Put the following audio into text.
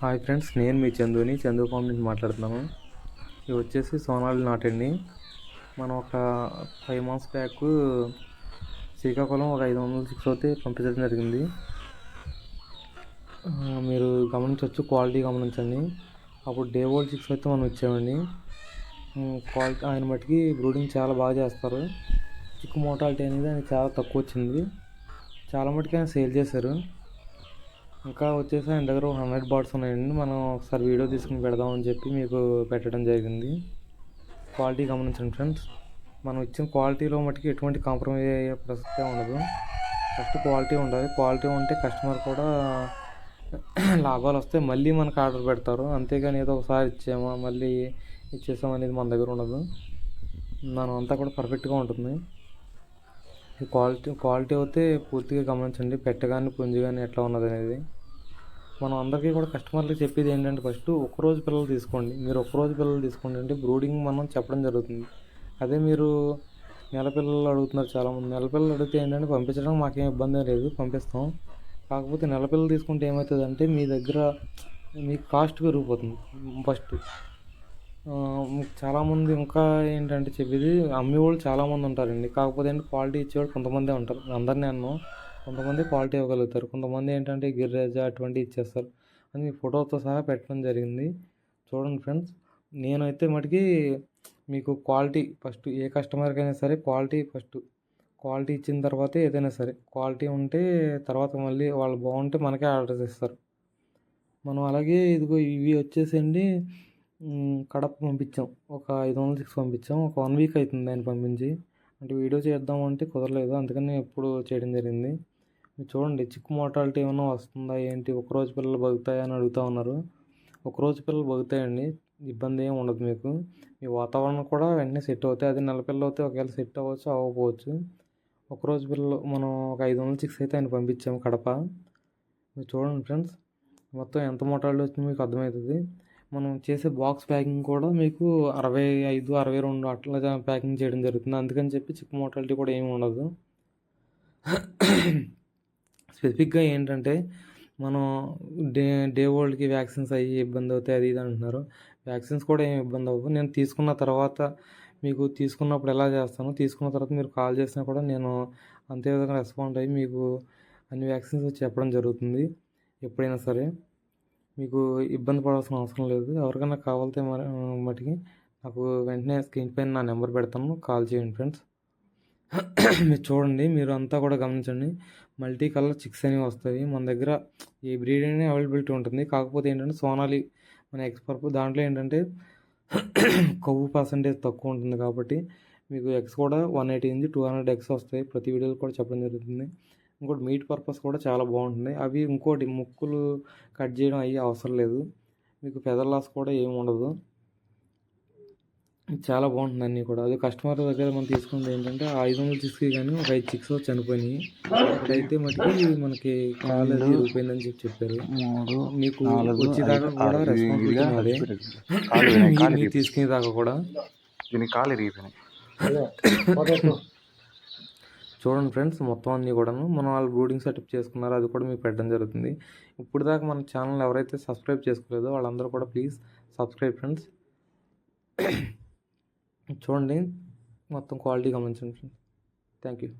Hi friends, నేను మీ Chandu form నుంచి మాట్లాడుతున్నాను. ఇవి వచ్చేసి సోనాలి నాటండి. మనం ఒక 5 మంత్స్ బ్యాక్ శ్రీకాకుళం ఒక 500 6 అయితే పంపించడం జరిగింది. మీరు గమనించవచ్చు, క్వాలిటీ గమనించండి. అప్పుడు డే ఓల్డ్ 6 అయితే మనం ఇచ్చామండి. క్వాలిటీ ఆయన మట్టుకి బ్రూడింగ్ చాలా బాగా చేస్తారు. చిక్కు మోటాలిటీ అనేది ఆయన చాలా తక్కువ వచ్చింది. చాలా మటుకు ఆయన సేల్ చేశారు. ఇంకా వచ్చేసి ఆయన దగ్గర 100 బాట్స్ ఉన్నాయండి. మనం ఒకసారి వీడియో తీసుకుని పెడదామని చెప్పి మీకు పెట్టడం జరిగింది. క్వాలిటీ గమనించండి ఫ్రెండ్స్. మనం ఇచ్చిన క్వాలిటీలో మటుకు ఎటువంటి కాంప్రమైజ్ అయ్యే ప్రసక్తే ఉండదు. ఫస్ట్ క్వాలిటీ ఉండాలి. క్వాలిటీ ఉంటే కస్టమర్ కూడా లాభాలు వస్తాయి, మళ్ళీ మనకు ఆర్డర్ పెడతారు. అంతేగాని ఏదో ఒకసారి ఇచ్చామా మళ్ళీ ఇచ్చేసాం అనేది మన దగ్గర ఉండదు. మనం అంతా కూడా పర్ఫెక్ట్గా ఉంటుంది. ఈ క్వాలిటీ అయితే పూర్తిగా గమనించండి. పెట్ట కానీ పుంజు కానీ ఎట్లా ఉన్నది అనేది. మనం అందరికీ కూడా కస్టమర్లకు చెప్పేది ఏంటంటే, ఫస్ట్ ఒక్కరోజు పిల్లలు తీసుకోండి. మీరు ఒక్కరోజు పిల్లలు తీసుకోండి అంటే బ్రూడింగ్ మనం చెప్పడం జరుగుతుంది. అదే మీరు నెల పిల్లలు అడుగుతున్నారు చాలామంది. నెల పిల్లలు అడిగితే ఏంటంటే పంపించడం మాకేం ఇబ్బంది లేదు, పంపిస్తాం. కాకపోతే నెల పిల్లలు తీసుకుంటే ఏమవుతుందంటే మీ దగ్గర మీకు కాస్ట్ పెరిగిపోతుంది. ఫస్ట్ చాలామంది ఇంకా ఏంటంటే చెప్పేది, అమ్మేవాళ్ళు చాలామంది ఉంటారండి. కాకపోతే ఏంటి, క్వాలిటీ ఇచ్చేవాళ్ళు కొంతమందే ఉంటారు. అందరినీ అన్నాం, కొంతమంది క్వాలిటీ ఇవ్వగలుగుతారు. కొంతమంది ఏంటంటే గిర్రేజా అటువంటివి ఇచ్చేస్తారు. అని మీ ఫోటోతో సహా పెట్టడం జరిగింది. చూడండి ఫ్రెండ్స్, నేనైతే మటుకి మీకు క్వాలిటీ ఫస్ట్, ఏ కస్టమర్కైనా సరే క్వాలిటీ ఫస్ట్. క్వాలిటీ ఇచ్చిన తర్వాతే ఏదైనా సరే. క్వాలిటీ ఉంటే తర్వాత మళ్ళీ వాళ్ళు బాగుంటే మనకే ఆర్డర్స్ ఇస్తారు. మనం అలాగే ఇదిగో ఇవి వచ్చేసండి కడప పంపించాం. ఒక 500 6 పంపించాం. ఒక 1 వీక్ అవుతుంది ఆయన పంపించి. అంటే వీడియో చేద్దామంటే కుదరలేదు, అందుకని ఎప్పుడు చేయడం జరిగింది. మీరు చూడండి, చిక్కు మోటాలిటీ ఏమైనా వస్తుందా ఏంటి, ఒకరోజు పిల్లలు బగుతాయా అని అడుగుతూ ఉన్నారు. ఒకరోజు పిల్లలు బగుతాయండి, ఇబ్బంది ఏమి ఉండదు మీకు. మీ వాతావరణం కూడా వెంటనే సెట్ అవుతాయి. అది నెల పిల్లలు అయితే ఒకవేళ సెట్ అవ్వచ్చు, అవ్వకపోవచ్చు. ఒకరోజు పిల్లలు మనం ఒక 500 6 అయితే ఆయన పంపించాము కడప. మీరు చూడండి ఫ్రెండ్స్, మొత్తం ఎంత మోటాలిటీ వచ్చిందో మీకు అర్థమవుతుంది. మనం చేసే బాక్స్ ప్యాకింగ్ కూడా మీకు 65 62 అట్లా ప్యాకింగ్ చేయడం జరుగుతుంది. అందుకని చెప్పి చిక్కు మోటాలిటీ కూడా ఏమి ఉండదు. స్పెసిఫిక్గా ఏంటంటే, మనం డే ఓల్డ్కి వ్యాక్సిన్స్ అయ్యి ఇబ్బంది అవుతాయి అది ఇది అంటున్నారు. వ్యాక్సిన్స్ కూడా ఏమి ఇబ్బంది అవ్వవు. నేను తీసుకున్న తర్వాత మీకు తీసుకున్నప్పుడు ఎలా చేస్తాను, తీసుకున్న తర్వాత మీరు కాల్ చేసినా కూడా నేను అంతే విధంగా రెస్పాండ్ అయ్యి మీకు అన్ని వ్యాక్సిన్స్ చెప్పడం జరుగుతుంది. ఎప్పుడైనా సరే మీకు ఇబ్బంది పడాల్సిన అవసరం లేదు. ఎవరికైనా కావాలితే మటుకి నాకు వెంటనే స్క్రీన్ పైన నా నెంబర్ పెడతాను, కాల్ చేయండి ఫ్రెండ్స్. మీరు చూడండి, మీరు అంతా కూడా గమనించండి. మల్టీ కలర్ చిక్స్ అనేవి వస్తాయి మన దగ్గర. ఏ బ్రీడ్ అయినా అవైలబిలిటీ ఉంటుంది. కాకపోతే ఏంటంటే సోనాలి మన ఎక్స్పర్ట్, దాంట్లో ఏంటంటే కొవ్వు పర్సంటేజ్ తక్కువ ఉంటుంది. కాబట్టి మీకు ఎగ్స్ కూడా 180 నుంచి 200 ఎగ్స్ వస్తాయి. ప్రతి వీడియోలో కూడా చెప్పడం జరుగుతుంది. ఇంకోటి మీట్ పర్పస్ కూడా చాలా బాగుంటుంది. అవి ఇంకోటి ముక్కులు కట్ చేయడం అయ్యి అవసరం లేదు. మీకు ఫెదర్ లాస్ కూడా ఏమి ఉండదు. చాలా బాగుంటుంది అన్నీ కూడా. అది కస్టమర్ దగ్గర మనం తీసుకున్నది ఏంటంటే 500 చిక్స్కి కానీ ఒక 5 చిక్స్ చనిపోయినాయి. ఇప్పుడైతే మటుకి మనకి కాలు అది ఇరిగిపోయిందని చెప్పారు. మీకు వచ్చేదాకా కూడా రెస్పాన్సిబిలిటీ నాదే, మీరు తీసుకునేదాకా కూడా. కాలు ఇరిగిపోయినాయి. చూడండి ఫ్రెండ్స్, మొత్తం అన్నీ కూడాను మనం వాళ్ళు బ్రూడింగ్ సెటప్ చేసుకున్నారు, అది కూడా మీకు పెట్టడం జరుగుతుంది. ఇప్పుడు దాకా మన ఛానల్ ఎవరైతే సబ్స్క్రైబ్ చేసుకోలేదో వాళ్ళందరూ కూడా ప్లీజ్ సబ్స్క్రైబ్ ఫ్రెండ్స్. చూడండి, మొత్తం క్వాలిటీ గమనించండి ఫ్రెండ్స్. Thank you.